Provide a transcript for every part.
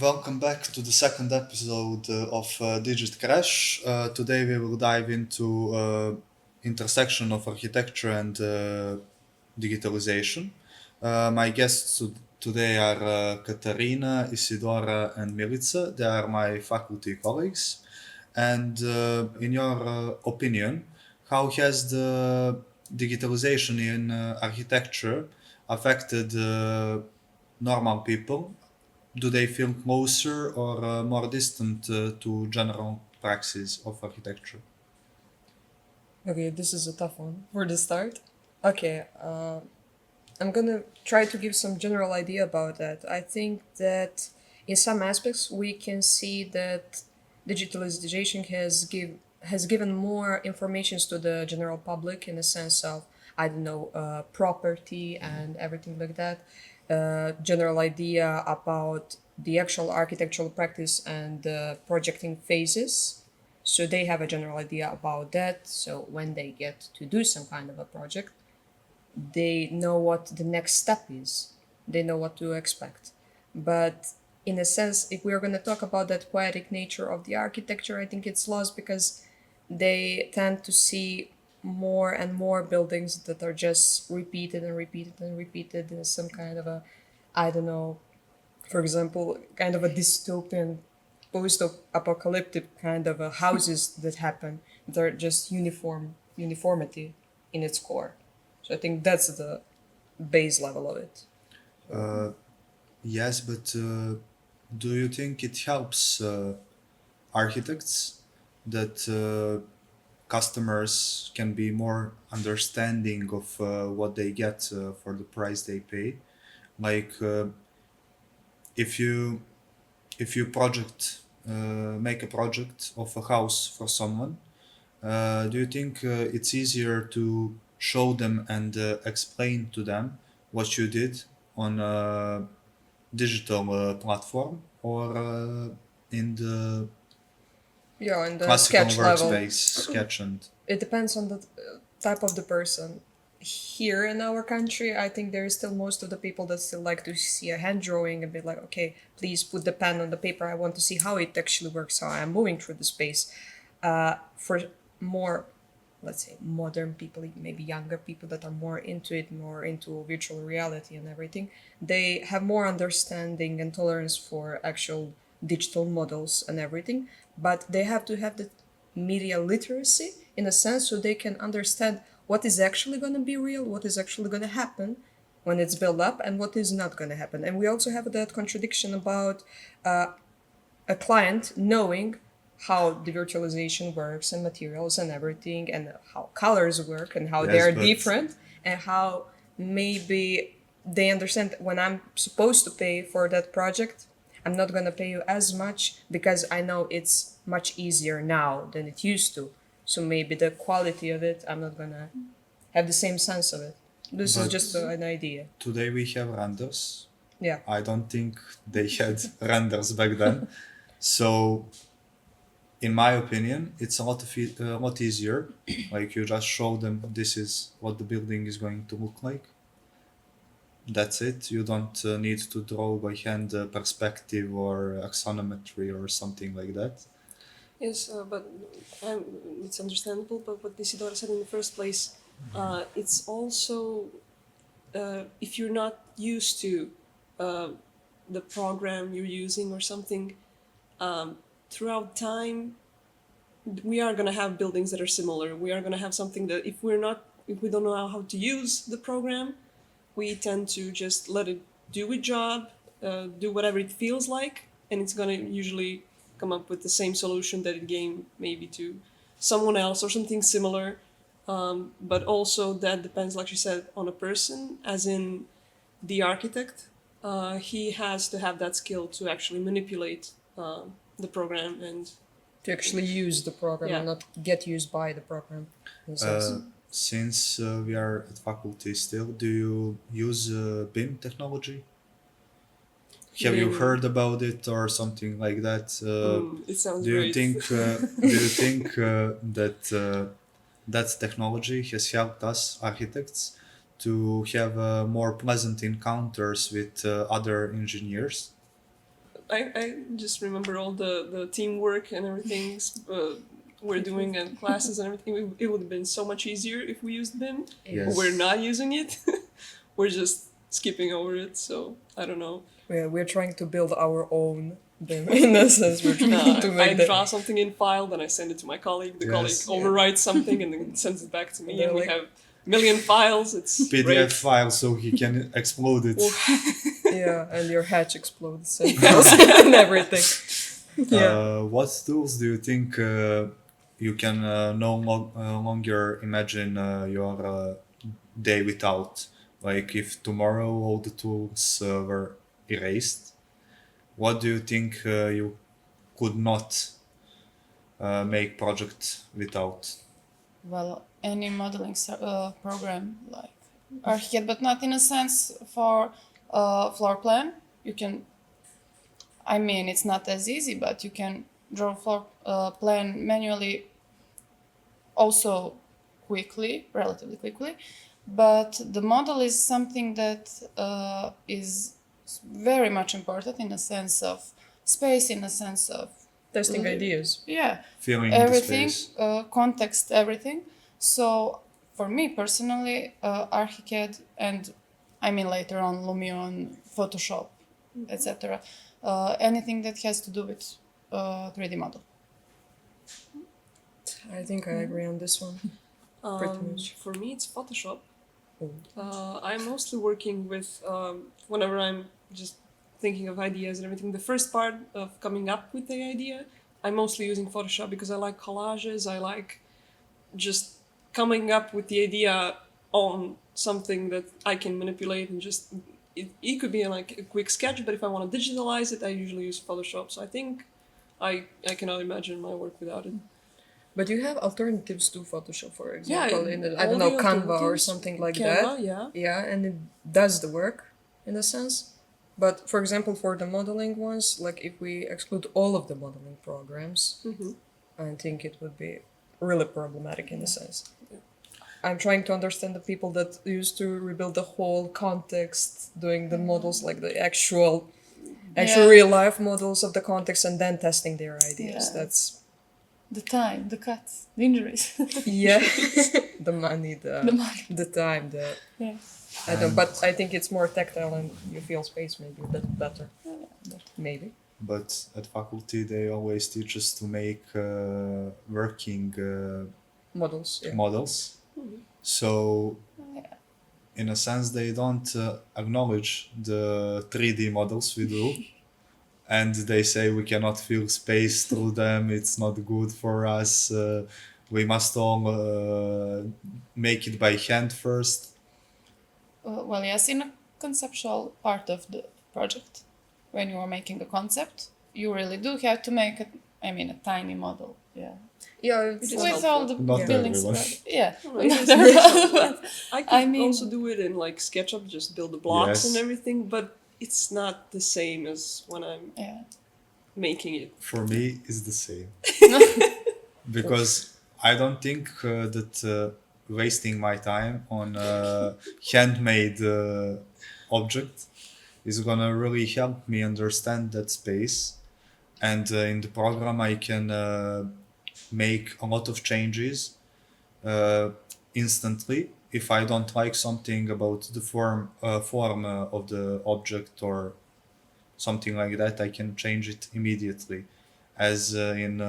Welcome back to the second episode of Digit Crash. Today we will dive into intersection of architecture and digitalization. My guests today are Katarina, Isidora, and Milica. They are my faculty colleagues. And in your opinion, how has the digitalization in architecture affected normal people? Do they feel closer or more distant to general praxis of architecture? Okay, this is a tough one for the start. Okay, I'm gonna try to give some general idea about that. I think that in some aspects we can see that digitalization has given more informations to the general public in the sense of I don't know property and everything like that. General idea about the actual architectural practice and the projecting phases, so they have a general idea about that. So when they get to do some kind of a project, they know what the next step is. They know what to expect. But in a sense, if we are going to talk about that poetic nature of the architecture, I think it's lost because they tend to see more and more buildings that are just repeated and repeated and repeated in some kind of a, I don't know, for example, kind of a dystopian post-apocalyptic kind of houses that happen. They're just uniformity in its core. So I think that's the base level of it. Uh, yes, but do you think it helps architects that customers can be more understanding of what they get for the price they pay? Like if you if you project make a project of a house for someone, do you think it's easier to show them and explain to them what you did on a digital platform or in the Yeah, in the classical sketch level, workspace sketch and it depends on the type of the person. Here in our country, I think there is still most of the people that still like to see a hand drawing and be like, okay, please put the pen on the paper. I want to see how it actually works, how I'm moving through the space. For more, let's say, modern people, maybe younger people that are more into it, more into virtual reality and everything, they have more understanding and tolerance for actual digital models and everything, but they have to have the media literacy in a sense so they can understand what is actually going to be real, what is actually going to happen when it's built up, and what is not going to happen. And we also have that contradiction about a client knowing how the virtualization works and materials and everything and how colors work and how they yes, are but different and how maybe they understand that when I'm supposed to pay for that project, I'm not going to pay you as much because I know it's much easier now than it used to. So maybe the quality of it, I'm not going to have the same sense of it. This is but just an idea. today we have renders. Yeah. I don't think they had renders back then. So in my opinion, it's a lot easier. Like you just show them this is what the building is going to look like. That's it. You don't need to draw by hand perspective or axonometry or something like that. Yes, but um, it's understandable. But what Isidora said in the first place, it's also if you're not used to uh, the program you're using or something, throughout time, we are going to have buildings that are similar. We are going to have something that if we don't know how to use the program, we tend to just let it do its job, do whatever it feels like, and it's going to usually come up with the same solution that it gave maybe to someone else or something similar. But also that depends, like you said, on a person, as in the architect. He has to have that skill to actually manipulate the program and To actually use the program yeah. and not get used by the program in a sense. Since we are at faculty still, do you use BIM technology? Have you Been heard about it or something like that? it sounds Do you great. think that that technology has helped us architects to have more pleasant encounters with other engineers? I just remember all the teamwork and everything we're doing and classes and everything. It would have been so much easier if we used BIM. Yes. But we're not using it. We're just skipping over it. So I don't know. Yeah, we're trying to build our own BIM in a sense. We're trying to I make that. draw something in file, then I send it to my colleague. The Yes. colleague overwrites something and then sends it back to me, They're and we like- have a million files. It's PDF great. file so he can explode it. Yeah, and your hatch explodes and everything. Yeah. What tools do you think you can no longer imagine your day without? Like if tomorrow all the tools were erased, what do you think you could not make project without? Well, any modeling program like ArchiCAD, but not in a sense for floor plan. You can, I mean, it's not as easy, but you can draw floor plan manually also quickly, relatively quickly. But the model is something that is very much important in a sense of space, in a sense of, Testing ideas. yeah, Filling everything, the space. context, everything. So for me personally, ArchiCAD and I mean later on Lumion, Photoshop, etc. Anything that has to do with 3D model. I think I agree on this one. Pretty much. For me, it's Photoshop. Oh. I'm mostly working with whenever I'm just thinking of ideas and everything. The first part of coming up with the idea, I'm mostly using Photoshop because I like collages. I like just coming up with the idea on something that I can manipulate and just it could be like a quick sketch, but if I want to digitalize it, I usually use Photoshop. So I think I cannot imagine my work without it. But you have alternatives to Photoshop, for Yeah, example, in I all don't know, the Canva or alternatives, something like Canva, that. yeah. Yeah, and it does the work in a sense. But for example, for the modeling ones, like if we exclude all of the modeling programs, I think it would be really problematic in a sense. I'm trying to understand the people that used to rebuild the whole context, doing the models like the actual Yeah. real life models of the context, and then testing their ideas. Yeah. That's The time, the cuts, the injuries. yeah, the money, The money. the time, the Yeah. I don't. But I think it's more tactile, and you feel space maybe a bit better. Maybe. But at faculty, they always teach us to make working Models. Yeah. models. So, in a sense, they don't acknowledge the 3D models we do. And they say we cannot feel space through them, it's not good for us. We must all make it by hand first. Well, yes, in a conceptual part of the project, when you are making the concept, you really do have to make a tiny model. Yeah. Yeah. It is With helpful. all the Not buildings. everyone. Yeah. No, it is Not everyone. but I could I mean- also do it in like SketchUp, just build the blocks Yes. and everything, but it's not the same as when I'm Yeah. making it. For me, it's the same. Because I don't think that wasting my time on a handmade object is gonna really help me understand that space. And in the program, I can make a lot of changes instantly. If I don't like something about the form of the object or something like that, I can change it immediately. As in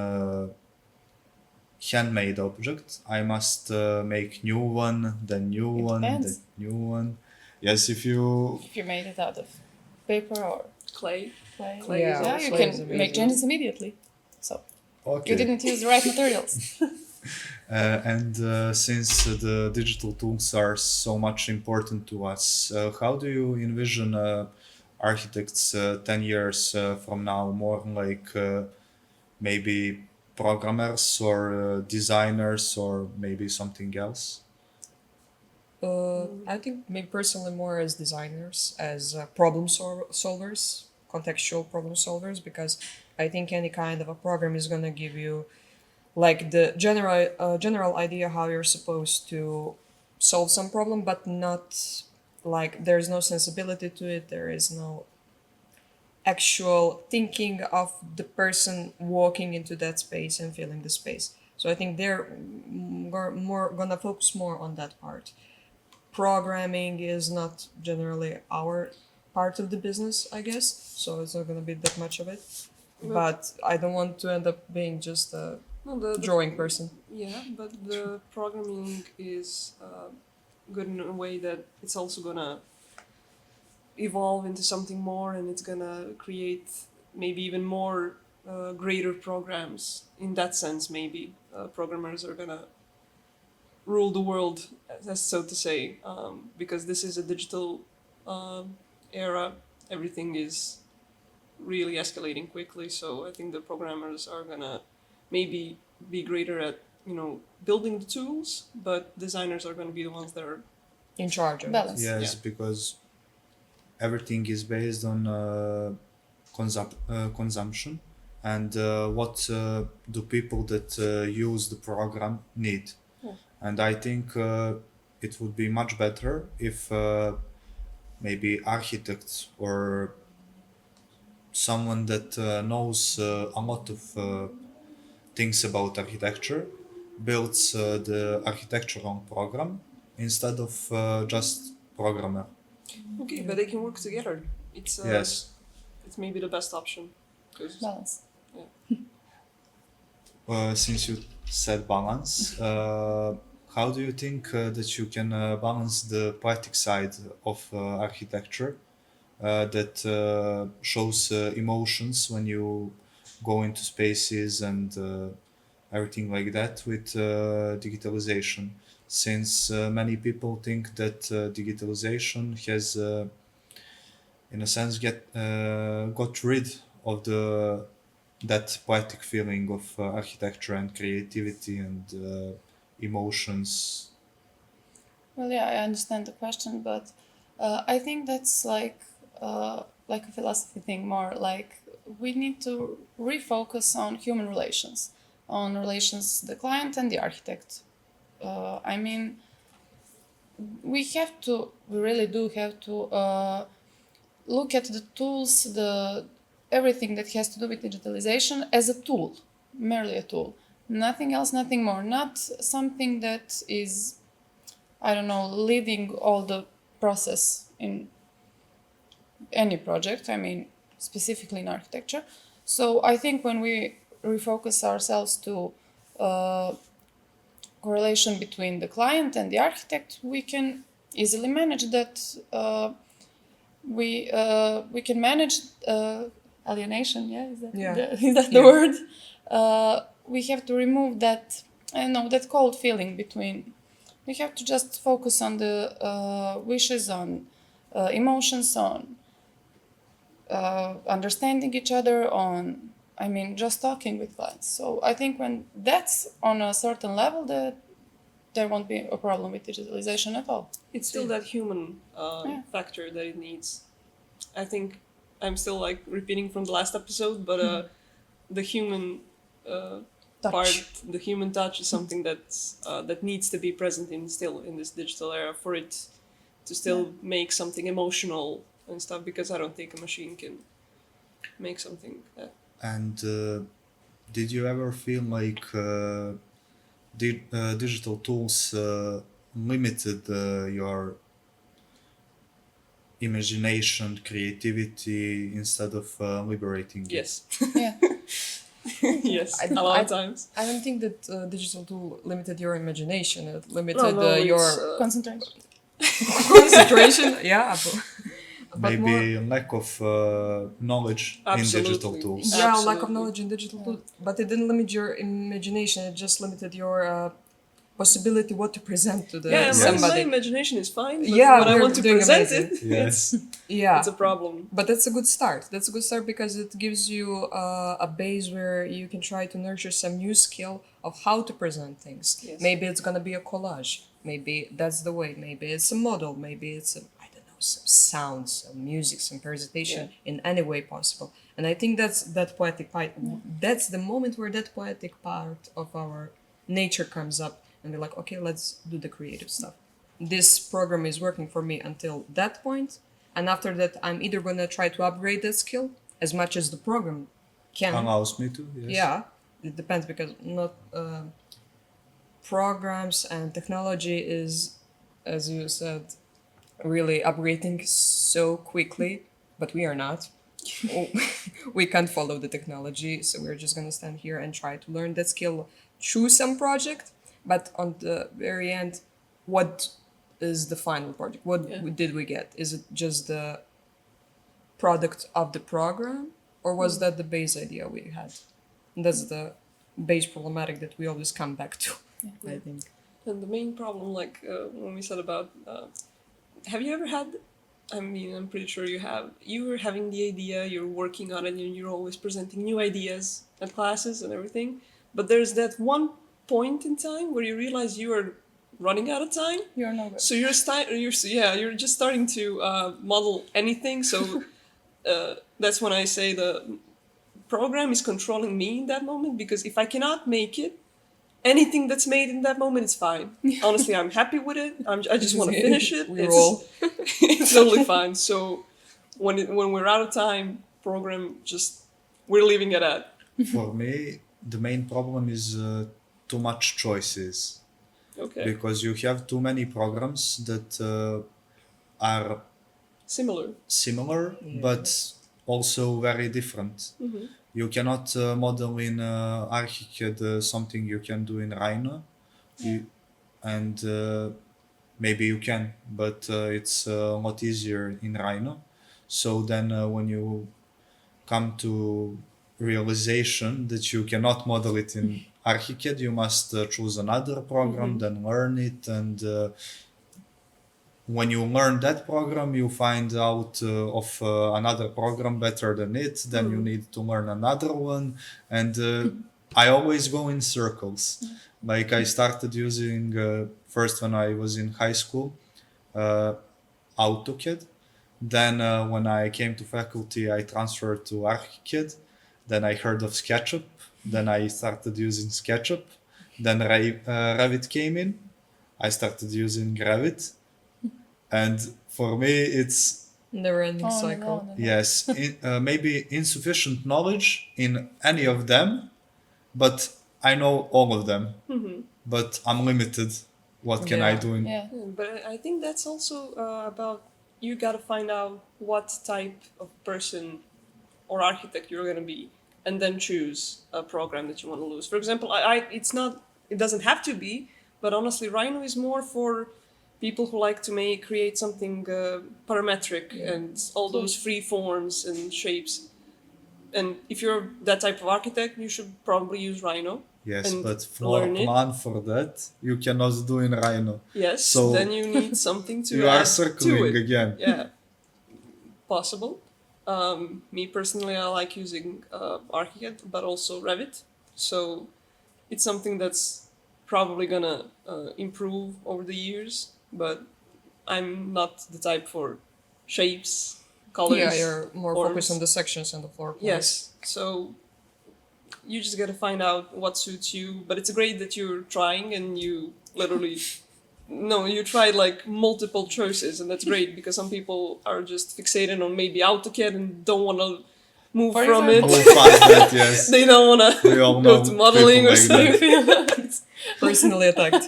handmade object, I must make new one, then new It one, then depends. new one. Yes, if you If you made it out of paper or Clay. clay, Clay Yeah, is you also clay is can amazing. make changes immediately. So okay. you didn't use the right materials. And since the digital tools are so much important to us, how do you envision architects 10 years from now? More like maybe programmers or designers or maybe something else? I think maybe personally more as designers, as problem solvers, contextual problem solvers, because I think any kind of a program is gonna give you like the general idea how you're supposed to solve some problem, but not like there's no sensibility to it. There is no actual thinking of the person walking into that space and feeling the space. So I think they're more gonna focus more on that part. Programming is not generally our part of the business, I guess, so it's not gonna be that much of it. But I don't want to end up being just a No, drawing person. yeah, but the programming is good in a way that it's also gonna evolve into something more, and it's gonna create maybe even more greater programs. In that sense, maybe programmers are gonna rule the world, as so to say, because this is a digital era. Everything is really escalating quickly. So I think the programmers are gonna maybe be greater at building the tools, but designers are gonna be the ones that are In charge of it. Balance. Yes, Yeah. because everything is based on consumption and what do people that use the program need. Yeah. And I think it would be much better if maybe architects or someone that knows a lot of things about architecture builds the architectural program instead of just programmer. okay, but they can work together. It's Yes. it's maybe the best option. 'Cause- Balance. Since you said balance, how do you think that you can balance the poetic side of architecture that shows emotions when you go into spaces and everything like that with digitalization? Since many people think that digitalization has, in a sense, got rid of that poetic feeling of architecture and creativity and emotions. Well, yeah, I understand the question, but I think that's like a philosophy thing more. Like we need to refocus on human relations, on relations the client and the architect. I mean, we really do have to look at the tools, the everything that has to do with digitalization as a tool, merely a tool, nothing else, nothing more, not something that is, I don't know, leading all the process in any project, I mean, specifically in architecture. So I think when we refocus ourselves to correlation between the client and the architect, we can easily manage that. We can manage alienation. Yeah, is that Yeah. is that the word? We have to remove that. I don't know, that cold feeling between. We have to just focus on the wishes, on emotions, on understanding each other, on, I mean, just talking with clients. So I think when that's on a certain level, that there won't be a problem with digitalization at all. it's still that human Yeah. factor that it needs. I think I'm still like repeating from the last episode, but the human Touch. part, the human touch, is something that needs to be present in this digital era for it to still make something emotional and stuff. Because I don't think a machine can make something that. And did you ever feel like digital tools limited your imagination, creativity instead of liberating it? Yes. Yeah. Yes. I- A lot I- of times. I don't think that digital tool limited your imagination. It limited No, your it's, Concentration. concentration. Yeah, but Maybe more, lack of knowledge in digital Absolutely. tools. yeah, lack of Absolutely. knowledge in digital tools. But it didn't limit your imagination. It just limited your possibility what to present to the Yeah, my somebody. imagination is fine. But Yeah, when I we're want to doing present amazing. it, Yes. Yeah, it's a problem. but that's a good start. That's a good start because it gives you a base where you can try to nurture some new skill of how to present things. Yes. Maybe it's gonna be a collage. Maybe that's the way. Maybe it's a model. Maybe it's I don't know, some sounds, some music, some presentation in any way possible. And I think that's that poetic part. That's the moment where that poetic part of our nature comes up, and we're like, okay, let's do the creative stuff. This program is working for me until that point, and after that I'm either gonna try to upgrade that skill as much as the program can. Allows me to. Yes. Yeah, it depends because not programs and technology is, as you said, really upgrading so quickly, but we are not. We can't follow the technology, so we're just gonna stand here and try to learn that skill through some project. But on the very end, what is the final project? What did we get? Is it just the product of the program, or was that the base idea we had? And that's the base problematic that we always come back to. I think. And the main problem, like when we said about, have you ever had? I mean, I'm pretty sure you have. You were having the idea, you're working on it, and you're always presenting new ideas at classes and everything. But there's that one point in time where you realize you are running out of time. You're no good. So you're just starting to model anything. So that's when I say the program is controlling me in that moment, because if I cannot make it, anything that's made in that moment is fine. Honestly, I'm happy with it. I just want to finish it. We roll. It's totally fine. So when we're out of time, program just we're leaving it at. For me, the main problem is too much choices. Okay. Because you have too many programs that are Similar. but also very different. You cannot model in ArchiCAD something you can do in Rhino, and maybe you can, but it's a lot easier in Rhino. So then when you come to realization that you cannot model it in ArchiCAD, you must choose another program, then learn it, and when you learn that program, you find out of another program better than it, then you need to learn another one, and I always go in circles. Like I started using, first when I was in high school, AutoCAD. Then when I came to faculty, I transferred to ArchiCAD. Then I heard of SketchUp. Then I started using SketchUp. Then Revit came in. I started using Revit. And for me, it's Never-ending Oh, cycle. no. yes, maybe insufficient knowledge in any of them, but I know all of them. But I'm limited. What can I Yeah. do? Yeah. But I think that's also about you got to find out what type of person or architect you're going to be, and then choose a program that you want to use. For example, it doesn't have to be, but honestly, Rhino is more for people who like to create something parametric and all those free forms and shapes. And if you're that type of architect, you should probably use Rhino. Yes, and but floor learn it. plan for that you cannot do in Rhino. Yes, So then you need something to You add are circling to it. again. Yeah, possible. Me personally, I like using ArchiCAD, but also Revit. So it's something that's probably gonna improve over the years. But I'm not the type for shapes, colors. Yeah, you're more forms. focused on the sections and the floor plans. Yes. So you just gotta find out what suits you. But it's great that you're trying and you literally. No, you tried like multiple choices, and that's great because some people are just fixated on maybe AutoCAD and don't want to move For from example. We'll find that, yes. it. They don't want We to all go know to modeling or people like something. Personally attacked.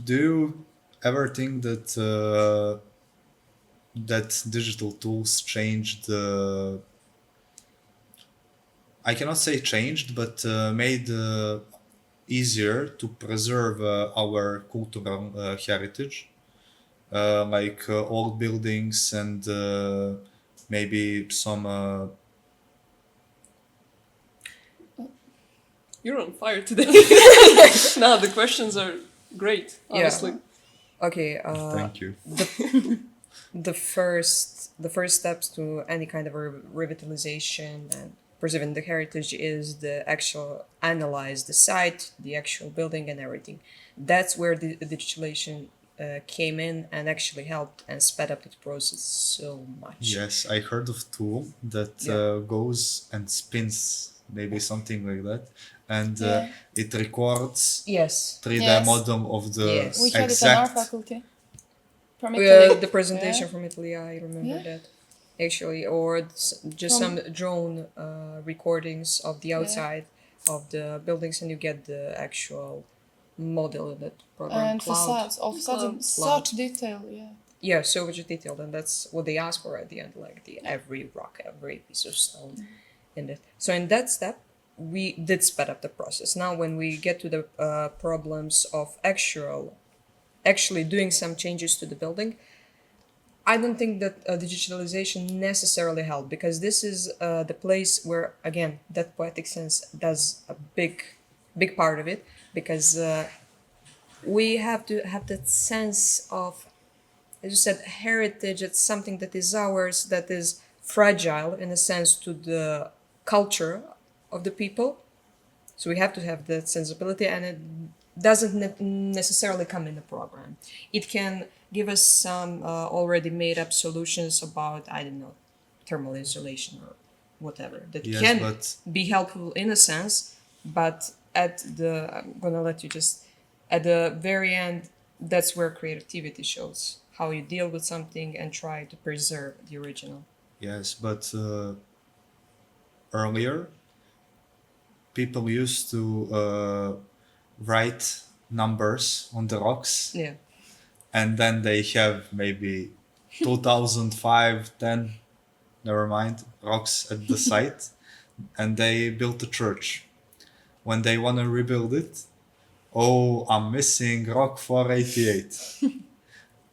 Do you ever think that that digital tools changed? I cannot say changed, but made easier to preserve our cultural heritage, like old buildings and maybe some. You're on fire today. No, the questions are great, honestly. Okay. Thank you. The first steps to any kind of revitalization and preserving the heritage is the actual analyze the site, the actual building, and everything. That's where the digitalization came in and actually helped and sped up the process so much. Yes, I heard of tool that goes and spins, maybe something like that, and it records Yes. 3D Yes. model of the Yes. We had it in our exact. faculty. From Italy. The presentation from Italy, I remember that. actually, or just From- some drone recordings of the outside of the buildings, and you get the actual model in that program. And Cloud. facades, all facades in Cloud. such detail, yeah. Yeah, so much detailed, and that's what they ask for at the end, like the every rock, every piece of stone in it. So in that step, we did sped up the process. Now, when we get to the problems of actually doing some changes to the building, I don't think that digitalization necessarily helped, because this is the place where, again, that poetic sense does a big part of it, because we have to have that sense of, as you said, heritage. It's something that is ours, that is fragile in a sense to the culture of the people. So we have to have that sensibility, and it doesn't necessarily come in the program. It can give us some already made up solutions about, I don't know, thermal insulation or whatever, that Yes, can but be helpful in a sense, but I'm gonna let you just, at the very end, that's where creativity shows, how you deal with something and try to preserve the original. yes, but earlier people used to write numbers on the rocks, Yeah. and then they have maybe 2005, 10, never mind, rocks at the site, and they built a church. When they want to rebuild it, oh, I'm missing rock 488.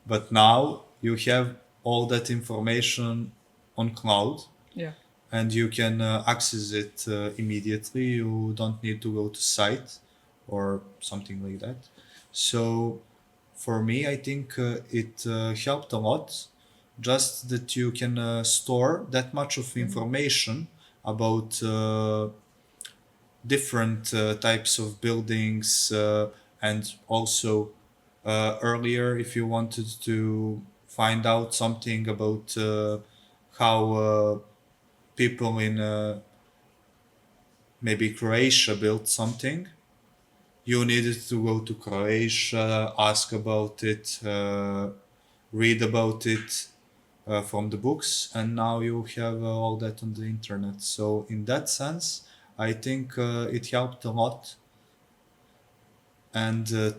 But now you have all that information on cloud, Yeah. and you can access it immediately. You don't need to go to site or something like that. So for me, I think it helped a lot, just that you can store that much of information about different types of buildings, and also earlier, if you wanted to find out something about how people in maybe Croatia built something, you needed to go to Croatia, ask about it, read about it from the books, and now you have all that on the internet. So in that sense, I think it helped a lot. And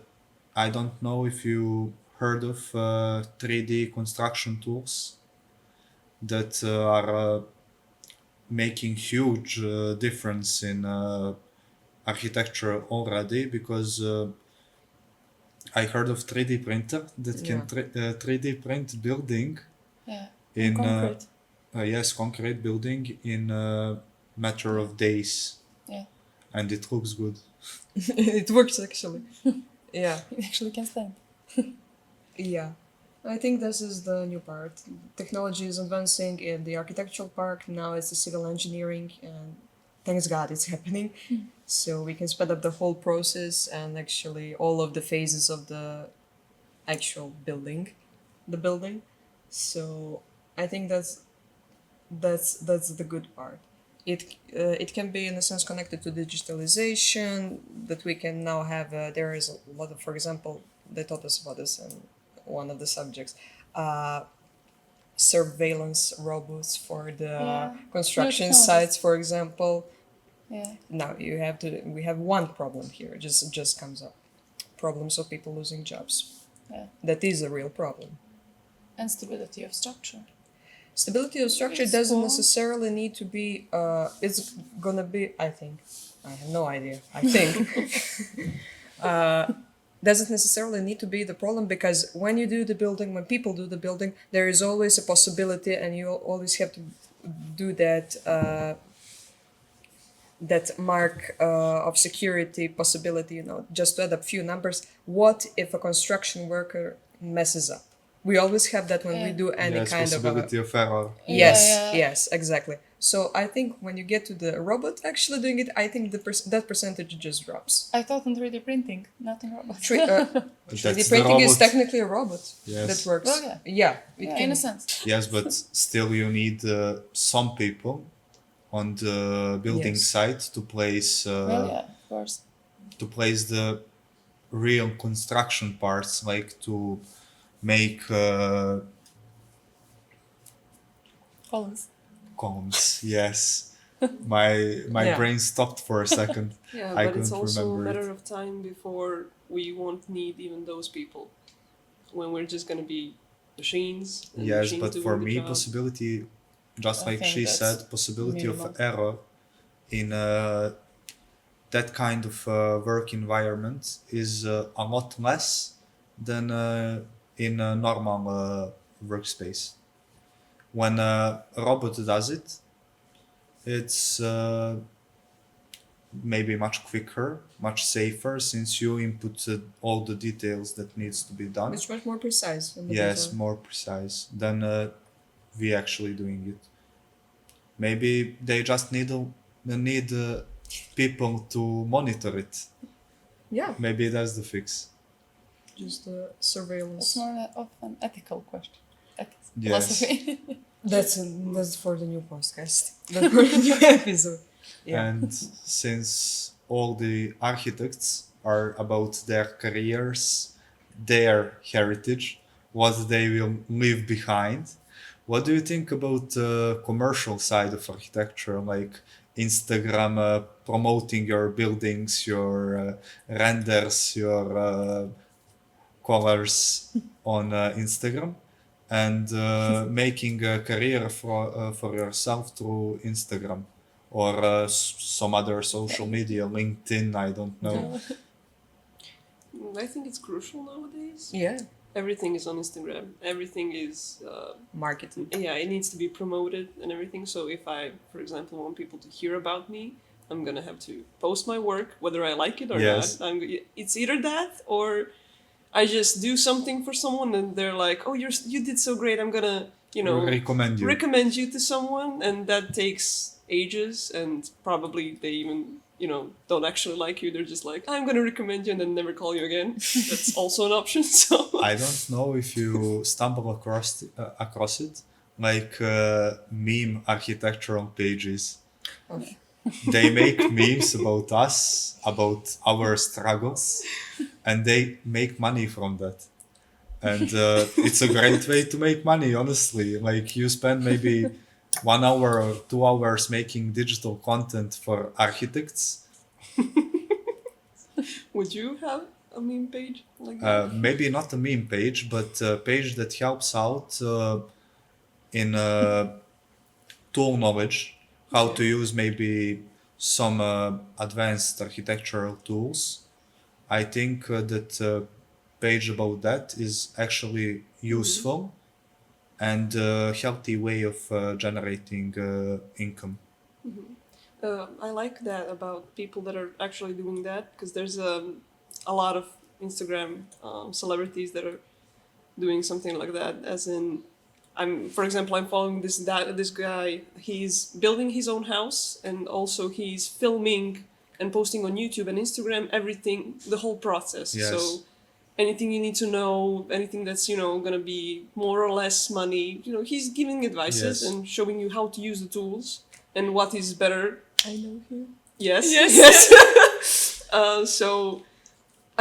I don't know if you heard of 3D construction tools that are making huge difference in architecture already, because I heard of 3D printer that can Yeah. 3D print building Yeah. in concrete. yes, concrete building in a matter of days, Yeah. and it looks good. It works actually. Yeah. It actually can stand. Yeah. I think this is the new part. Technology is advancing in the architectural part. Now it's the civil engineering, and thanks God it's happening. So we can speed up the whole process and actually all of the phases of the actual building, the building. So I think that's the good part. It can be in a sense connected to digitalization, that we can now have. There is a lot of, for example, they taught us about this in one of the subjects. Surveillance robots for the Yeah. construction New technologies. sites, for example. Yeah. Now we have one problem here. Just comes up, problems of people losing jobs. Yeah. That is a real problem. And stability of structure. Stability of structure It's doesn't cool. necessarily need to be. It's gonna be. I think. I have no idea. I think. Doesn't necessarily need to be the problem, because when you do the building, when people do the building, there is always a possibility, and you always have to do that. That mark of security possibility, just to add a few numbers. What if a construction worker messes up? We always have that when we Yeah. do any Yes, kind of a, possibility of error. yes, Yeah, yeah. yes, exactly. So I think when you get to the robot actually doing it, I think that percentage just drops. I thought in 3D printing, not in robots. 3D That's the printing is robot. technically a robot Yes. that works. Well, yeah. Yeah, it Yeah, can. in a sense. Yes, but still you need some people on the building Yes. site to place Well, yeah, of course. the real construction parts, like to make Columns. Columns, yes. My Yeah. brain stopped for a second. Yeah, I but it's couldn't also a remember matter it. of time before we won't need even those people. When we're just gonna be machines and Yes, machines but doing for the me, job. possibility, just I like think she that's said, possibility minimal. of error in that kind of work environment is a lot less than in a normal workspace. When a robot does it, it's maybe much quicker, much safer, since you input all the details that needs to be done. It's much more precise in the Yes, detail. more precise than we actually doing it. Maybe they just need people to monitor it. Yeah, Maybe that's the fix. just the It's surveillance. more of an ethical question. Ethics. Yes. Philosophy. That's for the new podcast. That's for the new episode. Yeah. And since all the architects are about their careers, their heritage, what they will leave behind, what do you think about the commercial side of architecture, like Instagram promoting your buildings, your renders, your colors on Instagram, and making a career for yourself through Instagram or some other social media, LinkedIn, I don't know. I think it's crucial nowadays. Yeah. Everything is on Instagram. Everything is Marketing. yeah, it needs to be promoted and everything. So if I, for example, want people to hear about me, I'm gonna have to post my work, whether I like it or Yes. not. It's either that or I just do something for someone and they're like, "Oh, you did so great. I'm gonna, Recommend you. recommend you to someone," and that takes ages and probably they even don't actually like you. They're just like, "I'm gonna recommend you," and then never call you again. That's also an option. So I don't know if you stumble across it, like meme architectural pages. Oh. They make memes about us, about our struggles, and they make money from that. And it's a great way to make money, honestly. Like you spend maybe 1 hour or 2 hours making digital content for architects. would you have a meme page like that? Maybe not a meme page, but a page that helps out in tool knowledge, how to use maybe some advanced architectural tools. I think that page about that is actually useful and a healthy way of generating income. I like that about people that are actually doing that because there's a lot of Instagram celebrities that are doing something like that. As in, for example, I'm following this guy. He's building his own house and also he's filming and posting on YouTube and Instagram everything, the whole process. Yes. So anything you need to know, anything that's gonna be more or less money, he's giving advices Yes. and showing you how to use the tools and what is better. I know him. Yes. Yes. So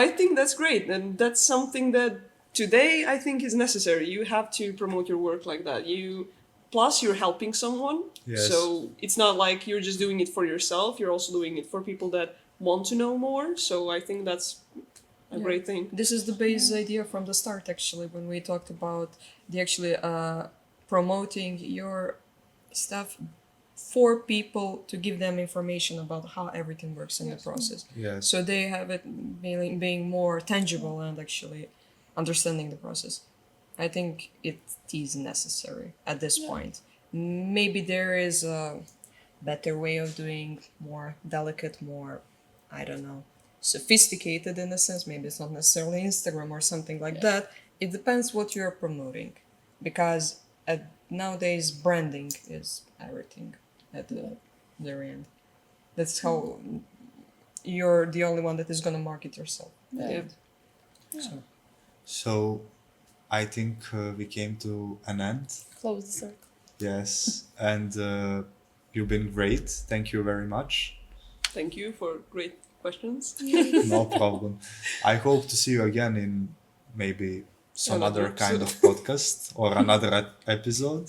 I think that's great, and that's something that today I think is necessary. You have to promote your work like that. Plus you're helping someone. Yes. So it's not like you're just doing it for yourself. You're also doing it for people that want to know more. So I think that's a Yeah. great thing. This is the base idea from the start, actually, when we talked about the actually promoting your stuff for people to give them information about how everything works in the process. Yes. So they have it being more tangible and actually understanding the process. I think it is necessary at this point. Maybe there is a better way of doing more delicate, more, I don't know, sophisticated in a sense. Maybe it's not necessarily Instagram or something like that. It depends what you're promoting, because nowadays branding is everything at the very end. That's how you're the only one that is gonna market yourself. Yeah. So I think we came to an end. Close the circle. Yes. And you've been great. Thank you very much. Thank you for great questions. No problem. I hope to see you again in maybe some Another other kind of podcast or another episode.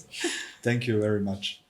Thank you very much.